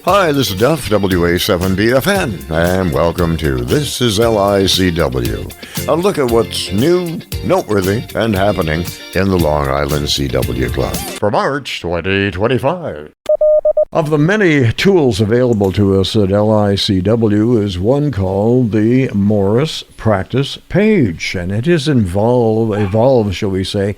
Hi, this is Duff, WA7BFN, and welcome to This is LICW, a look at what's new, noteworthy, and happening in the Long Island CW Club for March 2025. Of the many tools available to us at LICW is one called the Morse Practice Page, and it has evolved, shall we say,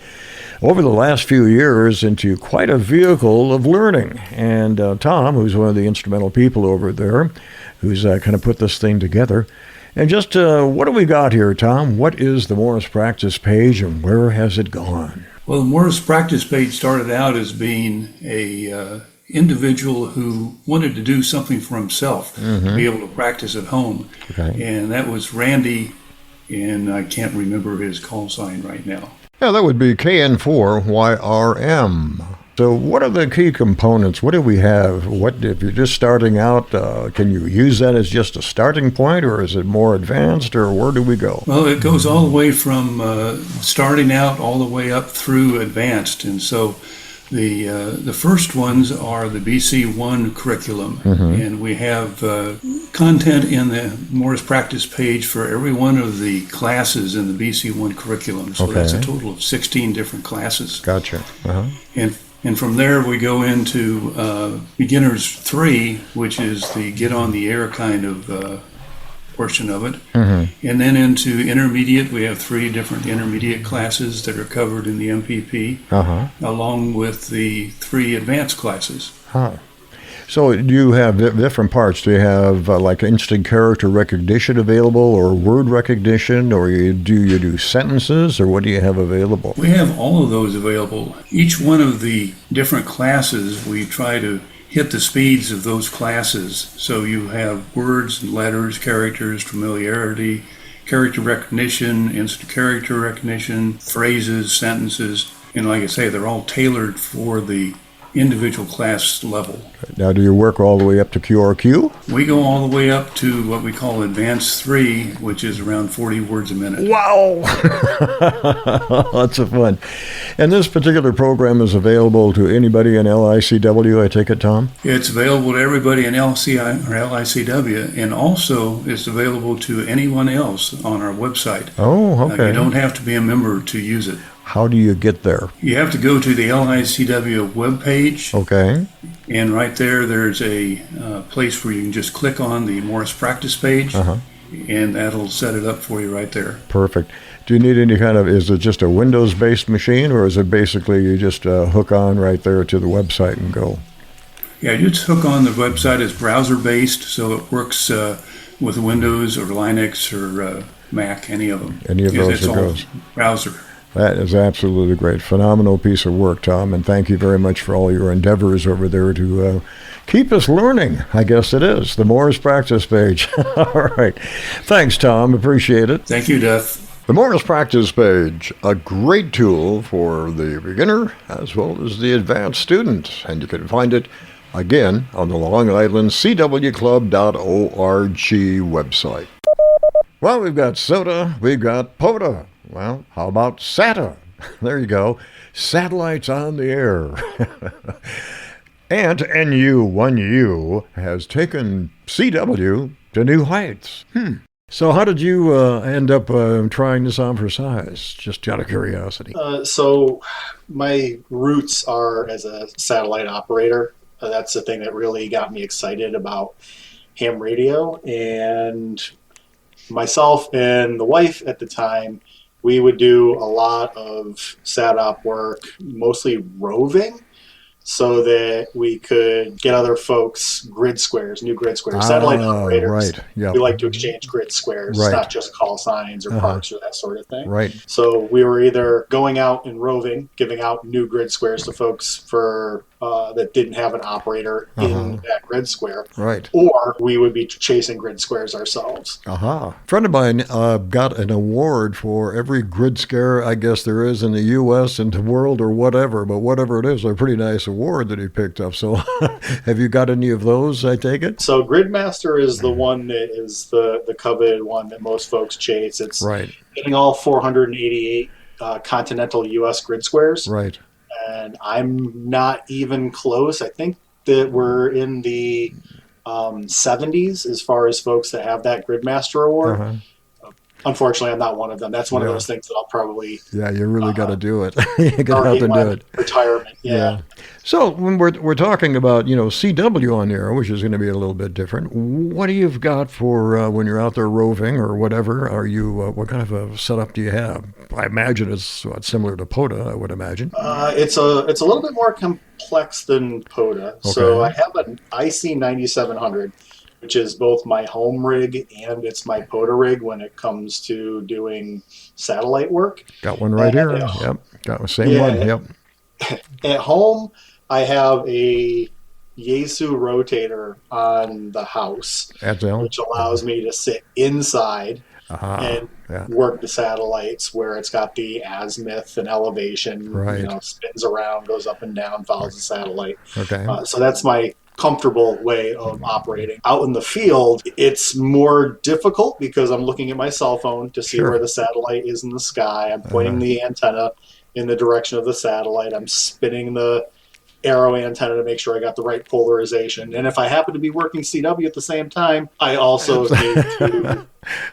over the last few years into quite a vehicle of learning. And Tom, who's one of the instrumental people over there, who's kind of put this thing together. And just what do we got here, Tom? What is the Morse Practice Page and where has it gone? Well, the Morse Practice Page started out as being a individual who wanted to do something for himself, be able to practice at home. Okay. And that was Randy, and I can't remember his call sign right now. Yeah, that would be KN4YRM. So what are the key components? What do we have? What if you're just starting out, can you use that as just a starting point, or is it more advanced, or where do we go? Well, it goes all the way from starting out all the way up through advanced. And so the first ones are the BC1 curriculum, and we have content in the Morse Practice Page for every one of the classes in the BC1 curriculum. So that's a total of 16 different classes. Gotcha. And from there we go into Beginners 3, which is the get on the air kind of portion of it. And then into intermediate, we have 3 different intermediate classes that are covered in the MPP, along with the 3 advanced classes. So you have different parts. Do you have like instant character recognition available, or word recognition, or do you do sentences, or what do you have available? We have all of those available. Each one of the different classes, we try to hit the speeds of those classes. So you have words, letters, characters, familiarity, character recognition, instant character recognition, phrases, sentences, and like I say, they're all tailored for the individual class level. Now, do you work all the way up to QRQ? We go all the way up to what we call Advanced 3, which is around 40 words a minute. Wow! Lots of fun. And this particular program is available to anybody in LICW, I take it, Tom? It's available to everybody in LICW, and also it's available to anyone else on our website. Oh, okay. You don't have to be a member to use it. How do you get there? You have to go to the LICW webpage. Okay. And right there, there's a place where you can just click on the Morse Practice Page, and that'll set it up for you right there. Perfect. Do you need any kind of, is it just a Windows-based machine, or is it basically you just hook on right there to the website and go? Yeah, you just hook on the website. It's browser-based, so it works with Windows or Linux or Mac, any of them. Any of those it goes. Browser. That is absolutely great. Phenomenal piece of work, Tom, and thank you very much for all your endeavors over there to keep us learning. I guess it is. The Morse Practice Page. All right. Thanks, Tom. Appreciate it. Thank you, Duff. The Morse Practice Page, a great tool for the beginner as well as the advanced student, and you can find it, again, on the Long Island CWClub.org website. Well, we've got soda, we've got POTA. Well, how about SATA? There you go. Satellites on the air. Ant NU1U has taken CW to new heights. So how did you end up trying this on for size? Just out of curiosity. So my roots are as a satellite operator. That's the thing that really got me excited about ham radio. And myself and the wife at the time, we would do a lot of sat op work, mostly roving, so that we could get other folks grid squares, new grid squares. Satellite operators, right. Yep. We like to exchange grid squares, not just call signs or parks or that sort of thing. Right. So we were either going out and roving, giving out new grid squares to folks for that didn't have an operator in that grid square. Right. Or we would be chasing grid squares ourselves. A friend of mine got an award for every grid scare I guess there is in the U.S. and the world or whatever, but whatever it is, a pretty nice award that he picked up. So have you got any of those, I take it? So Gridmaster is the one that is the coveted one that most folks chase. It's getting all 488 continental U.S. grid squares. Right. And I'm not even close. I think that were in the 70s as far as folks that have that Gridmaster Award. Uh-huh. Unfortunately, I'm not one of them. That's one of Yeah. those things that I'll probably Yeah, you really got to do it. You got to have target to do my it. retirement. Yeah. Yeah. So when we're talking about CW on the air, which is going to be a little bit different, what do you've got for when you're out there roving or whatever? Are you what kind of a setup do you have? I imagine it's similar to POTA. I would imagine. It's a little bit more complex than POTA. So I Okay. have an IC 9700, which is both my home rig and it's my POTA rig when it comes to doing satellite work. Got one right And here. Yep. Got the same one. yeah, Yep. at home I have a Yaesu rotator on the house, Adzel. which allows me to sit inside Aha. and Yeah. work the satellites where it's got the azimuth and elevation, Right. spins around, goes up and down, follows the satellite. Okay. So that's my comfortable way of operating. Out in the field, it's more difficult because I'm looking at my cell phone to see where Sure. the satellite is in the sky. I'm pointing Uh-huh. the antenna in the direction of the satellite. I'm spinning the arrow antenna to make sure I got the right polarization. And if I happen to be working CW at the same time, I also need to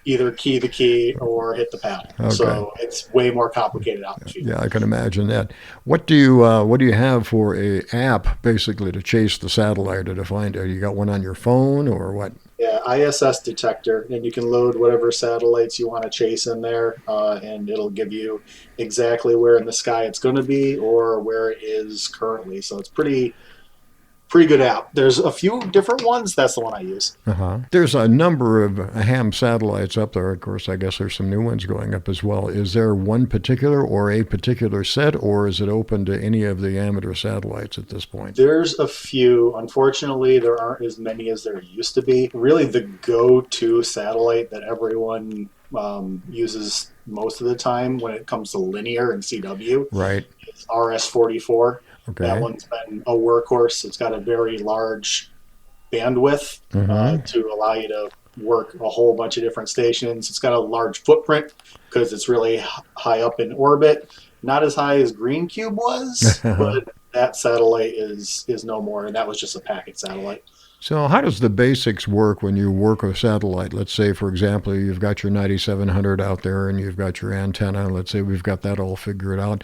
either key the key or hit the paddle. Okay. So it's way more complicated out in the field. Yeah, I can imagine that. What do you have for a app basically to chase the satellite or to find it? You got one on your phone or what? Yeah, ISS detector, and you can load whatever satellites you want to chase in there, and it'll give you exactly where in the sky it's going to be or where it is currently. So it's pretty good app. There's a few different ones. That's the one I use. Uh-huh. There's a number of ham satellites up there. Of course, I guess there's some new ones going up as well. Is there one particular or a particular set, or is it open to any of the amateur satellites at this point? There's a few. Unfortunately, there aren't as many as there used to be. Really, the go-to satellite that everyone uses most of the time when it comes to linear and CW Right. is RS-44. Okay. That one's been a workhorse. It's got a very large bandwidth Mm-hmm. to allow you to work a whole bunch of different stations. It's got a large footprint because it's really high up in orbit. Not as high as Green Cube was, but that satellite is no more, and that was just a packet satellite. So how does the basics work when you work a satellite? Let's say, for example, you've got your 9700 out there and you've got your antenna. Let's say we've got that all figured out.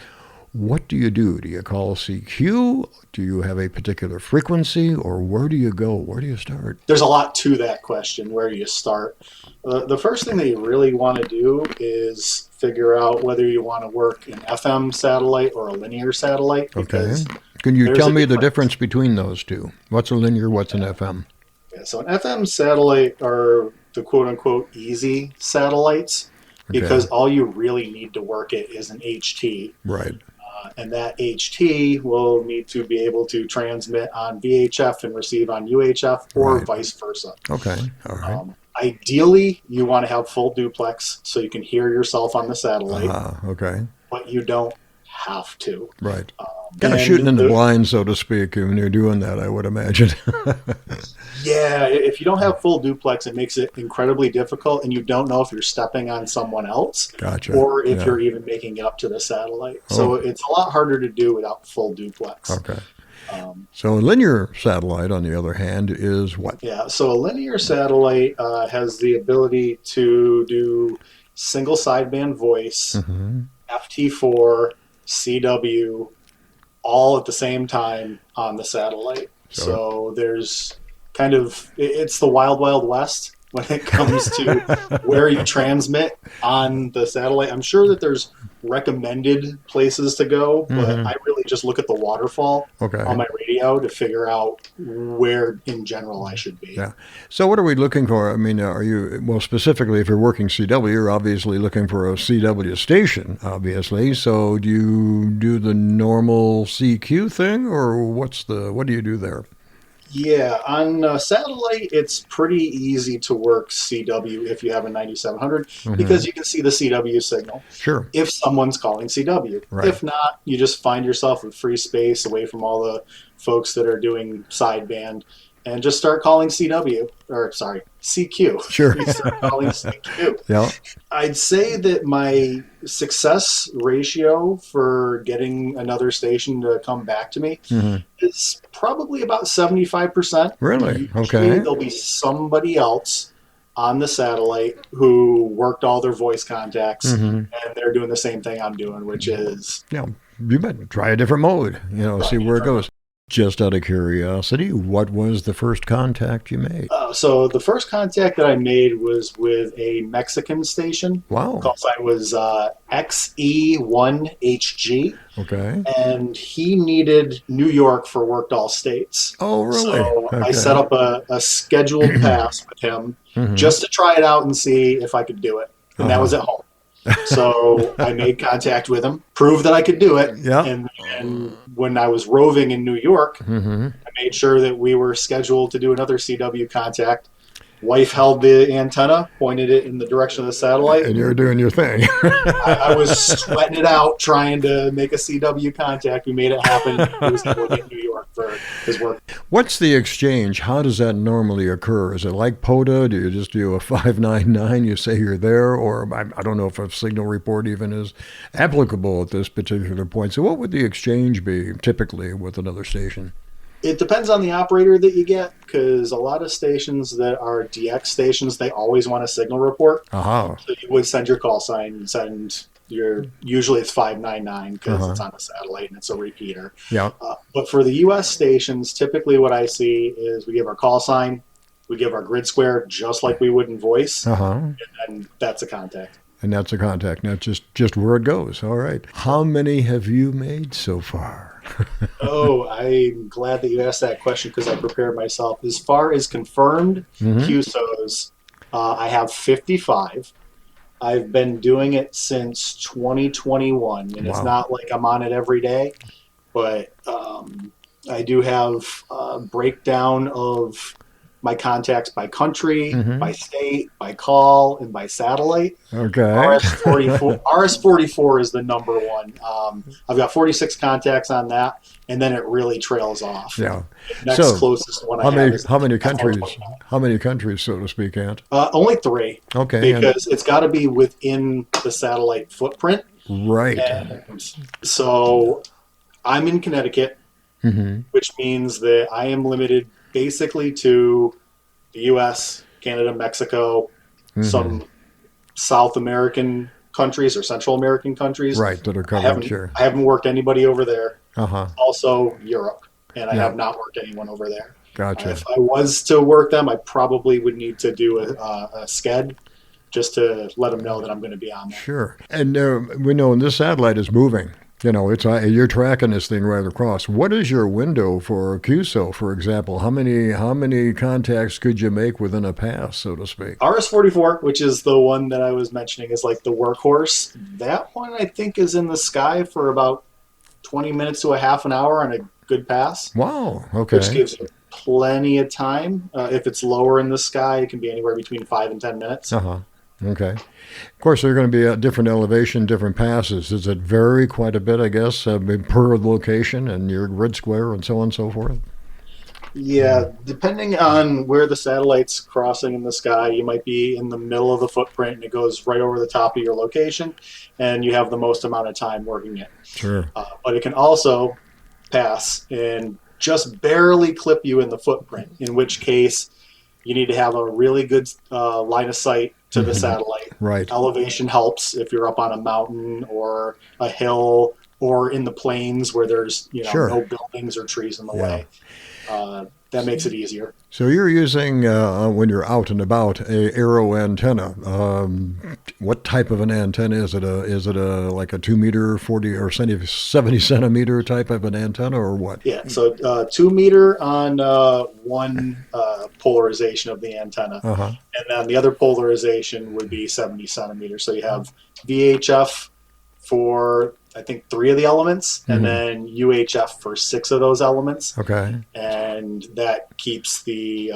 What do you do? Do you call CQ? Do you have a particular frequency? Or where do you go? Where do you start? There's a lot to that question. Where do you start? The first thing that you really want to do is figure out whether you want to work an FM satellite or a linear satellite. Okay. Because Can you there's tell a me the difference. difference between those two? What's a linear? What's an FM? Yeah, so an FM satellite are the quote-unquote easy satellites Okay. because all you really need to work it is an HT. Right. And that HT will need to be able to transmit on VHF and receive on UHF or Right. vice versa. Okay. All right. Ideally, you want to have full duplex so you can hear yourself on the satellite, Okay. but you don't have to. Right. Kind of And shooting in the blind, so to speak, when you're doing that, I would imagine. Yeah, if you don't have full duplex, it makes it incredibly difficult, and you don't know if you're stepping on someone else Gotcha. or if Yeah. you're even making it up to the satellite. So Oh. it's a lot harder to do without full duplex. Okay. Um, So a linear satellite, on the other hand, is what? yeah, so a linear satellite has the ability to do single sideband voice, Mm-hmm. FT4, CW, all at the same time on the satellite. So there's kind of, it's the wild, wild west when it comes to where you transmit on the satellite. I'm sure that there's recommended places to go, but Mhm. I really just look at the waterfall Okay. on my radio to figure out where in general I should be. Yeah. So what are we looking for? I mean, are you, well, specifically if you're working CW, you're obviously looking for a CW station, obviously. So do you do the normal CQ thing, or what do you do there? Yeah, on satellite, it's pretty easy to work CW if you have a 9700 because you can see the CW signal Sure. if someone's calling CW. Right. If not, you just find yourself in free space away from all the folks that are doing sideband, and just start calling CW, or sorry, CQ. Sure. You start calling CQ. Yeah. I'd say that my success ratio for getting another station to come back to me is probably about 75%. Really? Usually Okay. there'll be somebody else on the satellite who worked all their voice contacts, and they're doing the same thing I'm doing, which is Yeah. You better try a different mode, see where it goes. Just out of curiosity, what was the first contact you made? so the first contact that I made was with a Mexican station. Wow. Call sign was XE1HG. Okay. And he needed New York for worked all states. Oh, really? So Okay. I set up a scheduled pass with him just to try it out and see if I could do it. And that was at home. So I made contact with him, proved that I could do it. Yeah. And when I was roving in New York, I made sure that we were scheduled to do another CW contact. Wife held the antenna, pointed it in the direction of the satellite. And you're doing your thing. I was sweating it out trying to make a CW contact. We made it happen. He was able to get New York for his work. What's the exchange? How does that normally occur? Is it like POTA? Do you just do a 599? You say you're there? Or I don't know if a signal report even is applicable at this particular point. So what would the exchange be typically with another station? It depends on the operator that you get, because a lot of stations that are DX stations, they always want a signal report. Aha. So you would send your call sign and send your, usually it's 599 because it's on a satellite and it's a repeater. Yeah. But for the US stations, typically what I see is we give our call sign, we give our grid square just like we would in voice, and then that's a contact. And that's a contact. Now just where it goes. All right. How many have you made so far? Oh, I'm glad that you asked that question because I prepared myself. As far as confirmed QSOs, I have 55. I've been doing it since 2021, and it's not like I'm on it every day, but I do have a breakdown of my contacts by country, by state, by call, and by satellite. Okay. RS44 is the number one. I've got 46 contacts on that, and then it really trails off. Yeah. The next closest one I have is how many countries? How many countries, so to speak, Ant? only 3. Okay. Because it's got to be within the satellite footprint. Right. And so I'm in Connecticut, which means that I am limited basically to the U.S., Canada, Mexico, some South American countries or Central American countries. Right, that are covered, sure. I haven't worked anybody over there. Also Europe, and I have not worked anyone over there. Gotcha. If I was to work them, I probably would need to do a sched just to let them know that I'm going to be on there. Sure. And we know this satellite is moving. It's you're tracking this thing right across. What is your window for a QSO, for example? How many contacts could you make within a pass, so to speak? RS44, which is the one that I was mentioning, is like the workhorse. That one I think is in the sky for about 20 minutes to a half an hour on a good pass. Wow. Okay. Which gives you plenty of time. If it's lower in the sky, it can be anywhere between 5 and 10 minutes. Okay. Of course, they're going to be at different elevation, different passes. Does it vary quite a bit, I guess, per location and your grid square and so on and so forth? Yeah, depending on where the satellite's crossing in the sky, you might be in the middle of the footprint and it goes right over the top of your location, and you have the most amount of time working it. Sure. But it can also pass and just barely clip you in the footprint, in which case you need to have a really good line of sight to the satellite. Right. Elevation helps if you're up on a mountain or a hill or in the plains where there's no buildings or trees in the way. That makes it easier. So you're using, when you're out and about, a aero antenna. What type of an antenna is it? Is it like a 2 meter, 40 or 70 centimeter type of an antenna, or what? Yeah, so 2 meter on one polarization of the antenna, and then the other polarization would be 70 centimeters. So you have VHF for I think 3 of the elements, and then UHF for 6 of those elements. Okay. And that keeps the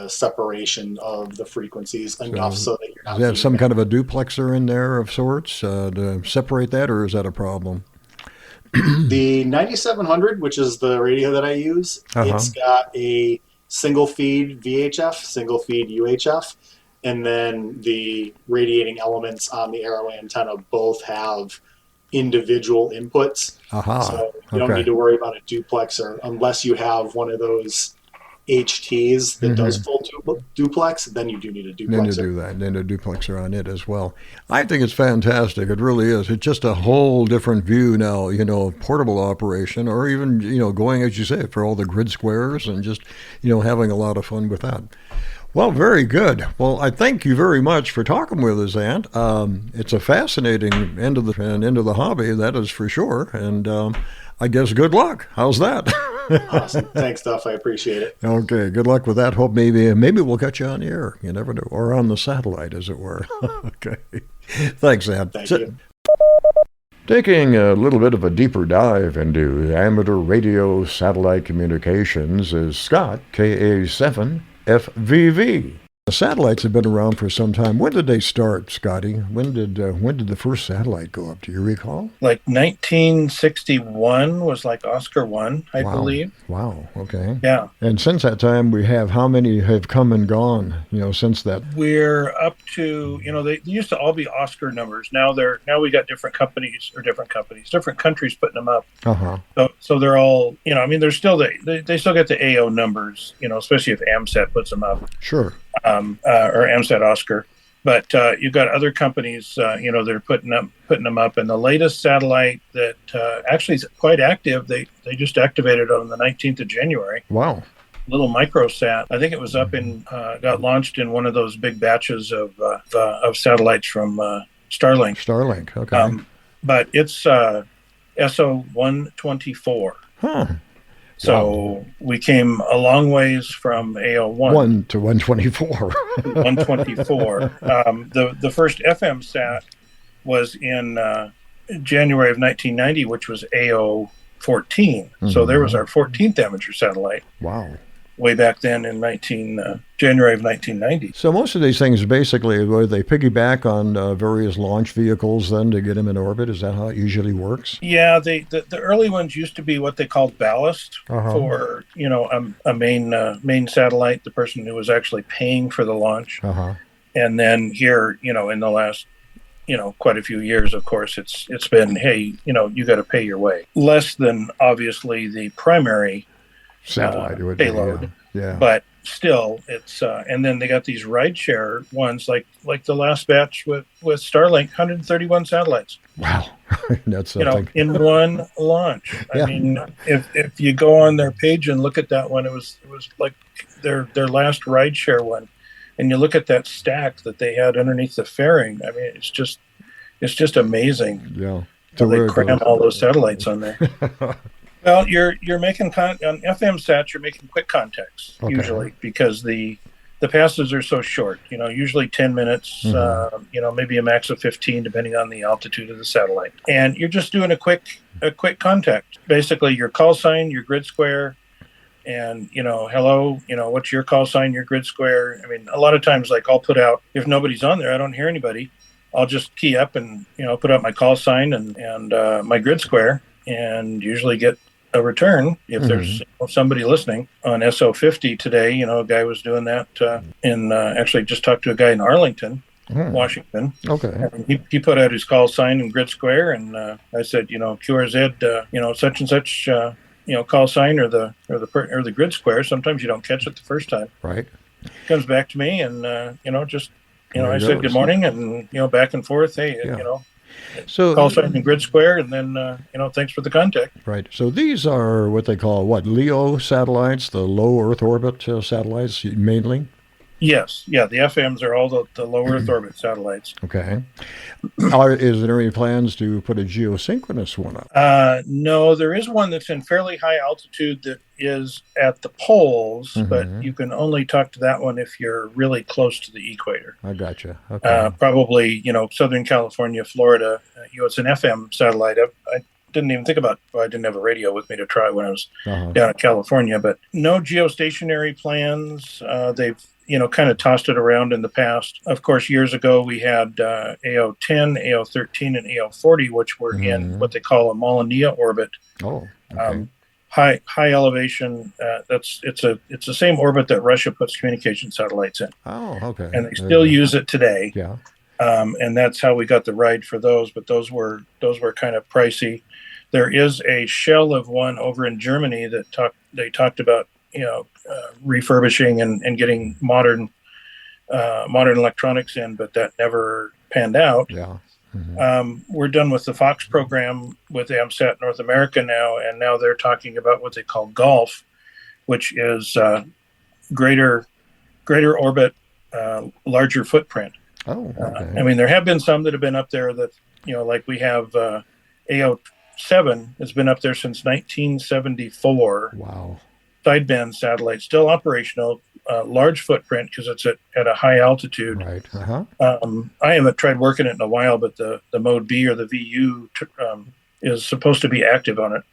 separation of the frequencies enough so that you're not. Does that have some kind of a duplexer in there of sorts to separate that, or is that a problem? The 9700, which is the radio that I use, it's got a single feed VHF, single feed UHF, and then the radiating elements on the arrow antenna both have individual inputs. So you don't need to worry about a duplexer unless you have one of those HTs that does full duplex, then you do need a duplexer. Then you do that. Then a duplexer on it as well. I think it's fantastic. It really is. It's just a whole different view now, of portable operation, or even, going, as you say, for all the grid squares and just, having a lot of fun with that. Well, very good. Well, I thank you very much for talking with us, Ant. It's a fascinating end of the hobby, that is for sure. And I guess good luck. How's that? Awesome. Thanks, Duff. I appreciate it. Okay. Good luck with that. Hope maybe we'll get you on the air. You never know. Or on the satellite, as it were. Okay. Thanks, Ant. Thank you. Taking a little bit of a deeper dive into amateur radio satellite communications is Scott, KA7FVV. The satellites have been around for some time. When did they start, Scotty? When did the first satellite go up? Do you recall? Like 1961 was like Oscar 1, I believe. Wow. Okay. Yeah. And since that time, we have how many have come and gone? Since that. We're up to they used to all be Oscar numbers. Now we got different countries putting them up. So they're all they're still they still get the AO numbers. Especially if AMSAT puts them up. Sure. Or AMSAT Oscar, but you've got other companies, that are putting them up. And the latest satellite that actually is quite active, they just activated on the 19th of January. Wow! Little microsat. I think it was up got launched in one of those big batches of satellites from Starlink. Starlink, okay. But it's SO 124. Huh. So we came a long ways from AO1 1 to 124. 124. The first FM sat was in January of 1990, which was AO14. So there was our 14th amateur satellite. Wow. Way back then in January of 1990. So most of these things basically, where they piggyback on various launch vehicles then to get them in orbit. Is that how it usually works? Yeah, the early ones used to be what they called ballast for a main satellite, the person who was actually paying for the launch. And then here, in the last quite a few years, of course, it's been, hey, you got to pay your way. Less than obviously the primary satellite payload, yeah. But still, it's and then they got these rideshare ones, like the last batch with Starlink, 131 satellites. Wow, that's something. In one launch. Yeah. I mean, if you go on their page and look at that one, it was like their last rideshare one, and you look at that stack that they had underneath the fairing. I mean, it's just amazing. Yeah, so they cram all those satellites on there. Well, you're making on FM sats. You're making quick contacts usually because the passes are so short. Usually 10 minutes. Maybe a max of 15, depending on the altitude of the satellite. And you're just doing a quick contact. Basically, your call sign, your grid square, and hello. What's your call sign, your grid square? I mean, a lot of times, like I'll put out if nobody's on there, I don't hear anybody. I'll just key up and put out my call sign and my grid square, and usually get a return if there's somebody listening. On SO50 today, a guy was doing that actually just talked to a guy in Arlington, Washington. Okay. And he put out his call sign in grid square, and I said, QRZ, such and such, call sign or the grid square. Sometimes you don't catch it the first time. Right. Comes back to me, and I said good morning, and back and forth. Hey, So call sign and grid square, and then thanks for the contact. Right. So these are what they call LEO satellites, the low Earth orbit satellites mainly. Yes. Yeah. The FMs are all the low Earth orbit satellites. Okay. Is there any plans to put a geosynchronous one up? No, there is one that's in fairly high altitude that is at the poles, but you can only talk to that one if you're really close to the equator. I gotcha. Okay. Probably, Southern California, Florida. It's an FM satellite. I didn't even think about. Well, I didn't have a radio with me to try when I was down in California, but no geostationary plans. They've kind of tossed it around in the past. Of course, years ago we had AO10, AO13, and AO40, which were in what they call a Molniya orbit. Oh, okay. High elevation. It's the same orbit that Russia puts communication satellites in. Oh, okay. And they still use it today. Yeah. And that's how we got the ride for those. But those were kind of pricey. There is a shell of one over in Germany that talked about refurbishing and getting modern electronics in, but that never panned out. Yeah. We're done with the Fox program with AMSAT North America now, and now they're talking about what they call Golf, which is greater orbit, larger footprint. Oh, okay. I mean, there have been some that have been up there that, like we have AO7 has been up there since 1974. Wow. Sideband satellite, still operational, large footprint because it's at a high altitude. Right. I haven't tried working it in a while, but the mode B or the VU is supposed to be active on it.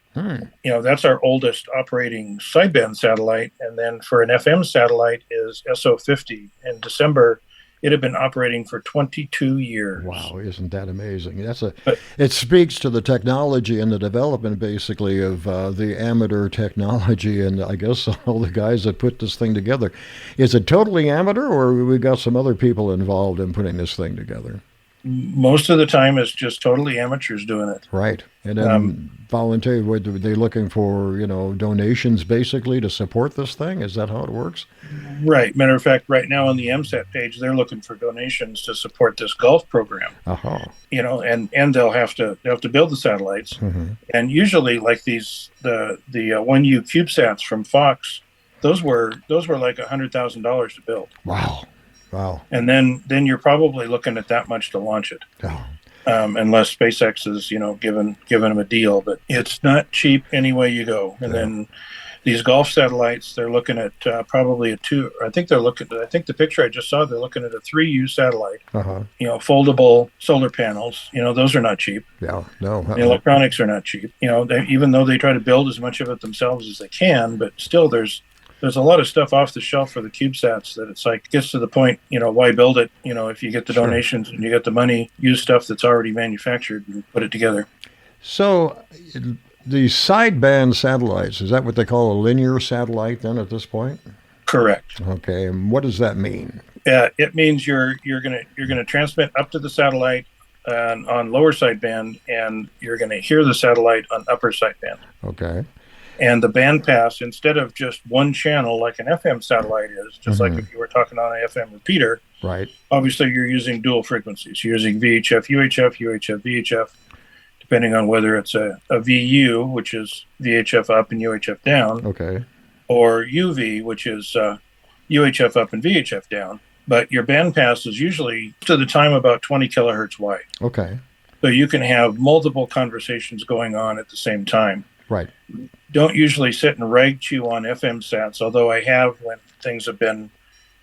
That's our oldest operating sideband satellite. And then for an FM satellite is SO50. In December, it had been operating for 22 years. Wow, isn't that amazing? It speaks to the technology and the development, basically, of the amateur technology, and I guess all the guys that put this thing together. Is it totally amateur, or we got some other people involved in putting this thing together? Most of the time, it's just totally amateurs doing it. Right, and then voluntary. Were they looking for donations basically to support this thing? Is that how it works? Right. Matter of fact, right now on the MSAT page, they're looking for donations to support this Gulf program. And they'll have to build the satellites. And usually, like the 1U CubeSats from Fox, those were like $100,000 to build. Wow. And then you're probably looking at that much to launch it. Oh. Unless SpaceX is, giving them a deal, but it's not cheap any way you go. And then these Golf satellites, they're looking at probably a two. I think the picture I just saw, they're looking at a 3U satellite. Foldable solar panels. Those are not cheap. Yeah, no. The electronics are not cheap. Even though they try to build as much of it themselves as they can, but still there's a lot of stuff off the shelf for the CubeSats that it's like, gets to the point, why build it? If you get the donations and you get the money, use stuff that's already manufactured and put it together. So the sideband satellites, is that what they call a linear satellite then at this point? Correct. Okay, and what does that mean? It means you're gonna transmit up to the satellite on lower sideband, and you're gonna hear the satellite on upper sideband. Okay. And the bandpass, instead of just one channel like an FM satellite is, just like if you were talking on an FM repeater, right? Obviously, you're using dual frequencies. You're using VHF, UHF, UHF, VHF, depending on whether it's a VU, which is VHF up and UHF down, okay, or UV, which is UHF up and VHF down. But your bandpass is usually, to the time, about 20 kilohertz wide. Okay. So you can have multiple conversations going on at the same time. Right. Don't usually sit and rag chew on FM sats, although I have when things have been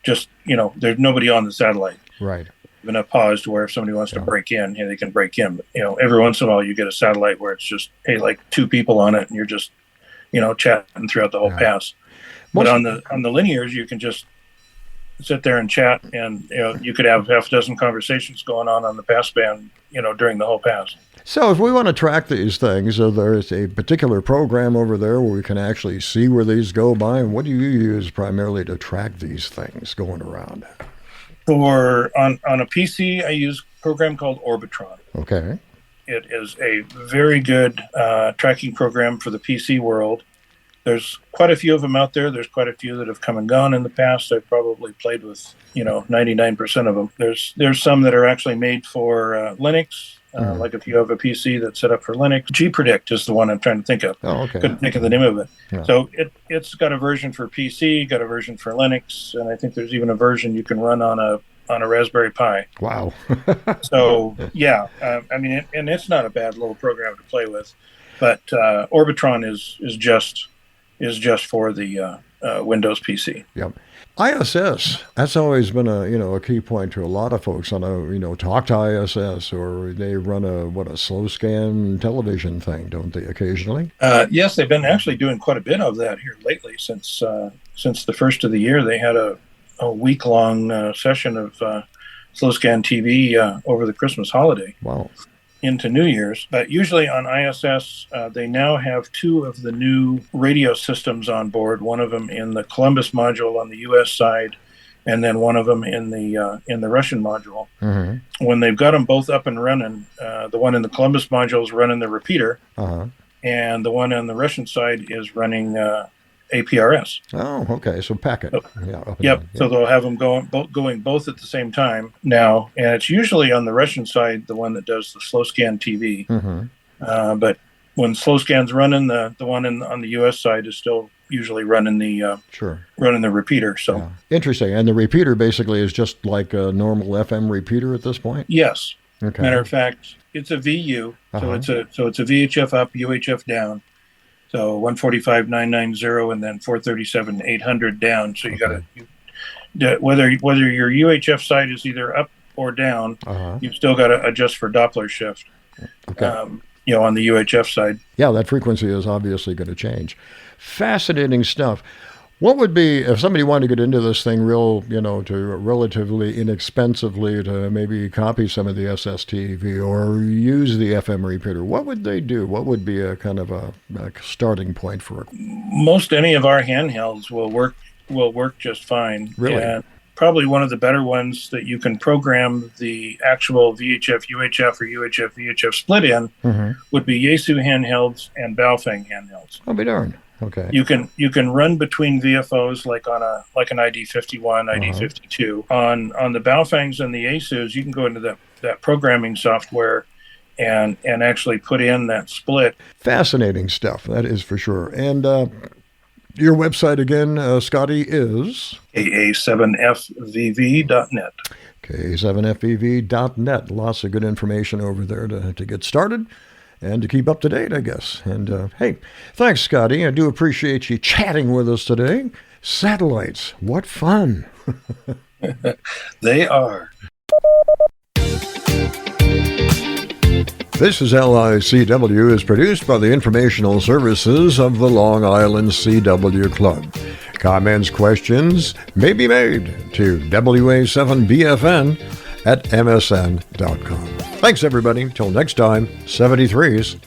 just, there's nobody on the satellite. Right. Been a pause to where if somebody wants to break in, they can break in. But, every once in a while you get a satellite where it's just, hey, like two people on it and you're just, chatting throughout the whole pass. But on the linears, you can just sit there and chat, and you could have half a dozen conversations going on the passband, during the whole pass. So if we want to track these things, there's a particular program over there where we can actually see where these go by. And what do you use primarily to track these things going around? On a PC, I use a program called Orbitron. Okay. It is a very good tracking program for the PC world. There's quite a few of them out there. There's quite a few that have come and gone in the past. I've probably played with 99% of them. There's some that are actually made for Linux. Like if you have a PC that's set up for Linux, GPredict is the one I'm trying to think of. Oh, okay. Couldn't think of the name of it. Yeah. So it's got a version for PC, got a version for Linux, and I think there's even a version you can run on a Raspberry Pi. Wow. So yeah, and it's not a bad little program to play with, but Orbitron is just for the Windows PC. Yep. ISS, that's always been a key point to a lot of folks on talk to ISS, or they run a slow scan television thing, don't they, occasionally? Yes, they've been actually doing quite a bit of that here lately since the first of the year. They had a a week-long session of slow scan TV over the Christmas holiday. Wow. Into New Year's. But usually on ISS, they now have 2 of the new radio systems on board. One of them in the Columbus module on the U.S. side, and then one of them in the Russian module. Mm-hmm. When they've got them both up and running, the one in the Columbus module is running the repeater, and the one on the Russian side is running APRS. Oh, okay. So packet. Yep. Yeah. So they'll have them going both at the same time now, and it's usually on the Russian side the one that does the slow scan TV. Mm-hmm. But when slow scan's running, the one on the U.S. side is still usually running the running the repeater. So interesting. And the repeater basically is just like a normal FM repeater at this point. Yes. Okay. Matter of fact, it's a VU, so it's a VHF up, UHF down. So 145.990 and then 437.800 down. So you got to whether your UHF side is either up or down, you've still got to adjust for Doppler shift. Okay. On the UHF side. Yeah, that frequency is obviously going to change. Fascinating stuff. What would be, if somebody wanted to get into this thing to relatively inexpensively to maybe copy some of the SSTV or use the FM repeater, what would they do? What would be a kind of a starting point for it? Most any of our handhelds will work just fine. Really? And probably one of the better ones that you can program the actual VHF, UHF, or UHF, VHF split in would be Yaesu handhelds and Baofeng handhelds. I'll be darned. Okay. You can run between VFOs like an ID51, ID52. On the Baofengs and the Yaesus, you can go into that programming software and actually put in that split. Fascinating stuff, that is for sure. And your website again, Scotty, is? KA7FVV.net. KA7FVV.net. Lots of good information over there to get started and to keep up to date, I guess. And hey, thanks, Scotty. I do appreciate you chatting with us today. Satellites, what fun. They are. This is LICW is produced by the Informational Services of the Long Island CW Club. Comments, questions may be made to WA7BFN at MSN.com. Thanks, everybody. Till next time, 73s.